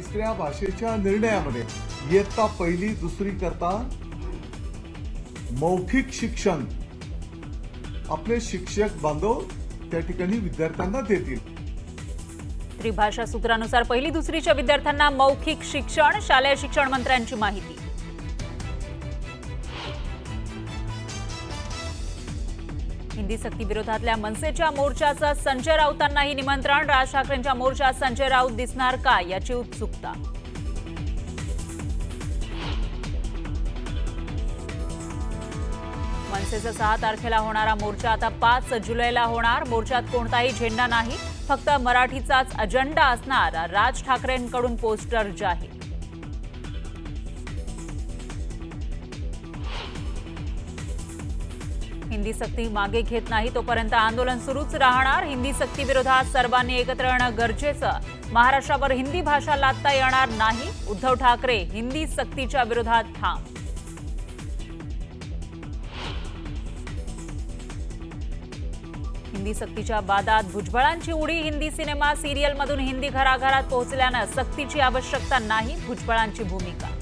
दुसऱ्या भाषेच्या निर्णयामध्ये इयत्ता पहिली दुसरी करता मौखिक शिक्षण आपले शिक्षक बांधव त्या ठिकाणी विद्यार्थ्यांना देतील। त्रिभाषा सूत्रानुसार पहिली दुसरीच्या विद्यार्थ्यांना मौखिक शिक्षण, शालेय शिक्षण मंत्र्यांची माहिती। हिंदी सक्ती विरोधातल्या मनसेच्या मोर्चाचं संजय राऊतांनाही निमंत्रण। राज ठाकरेंच्या मोर्चात संजय राऊत दिसणार का याची उत्सुकता। मनसेचा 6 तारखेला होणारा मोर्चा आता 5 जुलैला होणार। मोर्चात कोणताही झेंडा नाही, फक्त मराठीचाच अजेंडा असणार। राज ठाकरेंकडून पोस्टर जाहीर। हिंदी सक्ती मागे घेत नाही तोपर्यंत आंदोलन सुरूच राहणार। हिंदी सक्ती विरोधात सर्वांनी एकत्र येणं गरजेचं। महाराष्ट्रावर हिंदी भाषा लादता येणार नाही। उद्धव ठाकरे हिंदी सक्तीच्या विरोधात ठाम। हिंदी सक्तीच्या वादात भुजबळांची उडी। हिंदी सिनेमा सिरियलमधून हिंदी घराघरात पोहोचल्यानं सक्तीची आवश्यकता नाही, भुजबळांची भूमिका।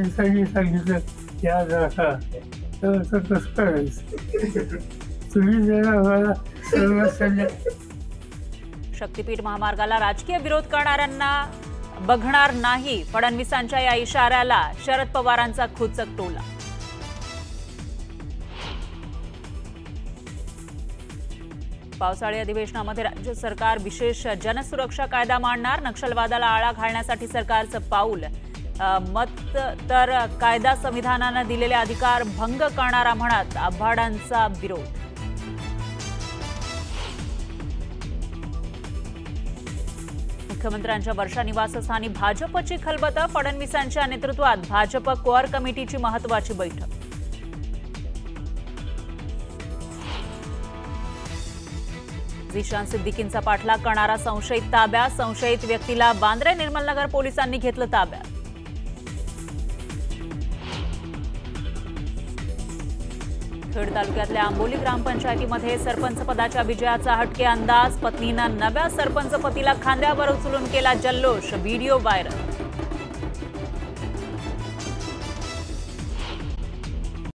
सांगितलं याद राखा तर कसं करायचं तुम्ही जरा मला सर्व सगळ्या शक्तीपीठ महामार्गाला राजकीय विरोध करणाऱ्यांना बघणार नाही। फडणवीसांच्या या इशाऱ्याला शरद पवारांचा खोचक टोला। पावसाळी अधिवेशनामध्ये राज्य सरकार विशेष जनसुरक्षा कायदा मांडणार। नक्षलवादाला आळा घालण्यासाठी सरकारचं पाऊल। मत तर कायदा संविधानानं दिलेले अधिकार भंग करणारा म्हणत आव्हाडांचा विरोध। मुख्यमंत्र्यांच्या वर्षा निवासस्थानी भाजपची खलबत। फडणवीसांच्या नेतृत्वात भाजप कोअर कमिटीची महत्त्वाची बैठक। झिशान सिद्दीकींचा पाठलाग करणारा संशयित ताब्यात। संशयित व्यक्तीला वांद्रे निर्मलनगर पोलिसांनी घेतलं ताब्यात। खेड तालुक्यातल्या आंबोली ग्रामपंचायतीमध्ये सरपंच पदाच्या विजयाचा हटके अंदाज। पत्नीनं नव्या सरपंच पतीला खांद्यावर उचलून केला जल्लोष, व्हिडिओ व्हायरल।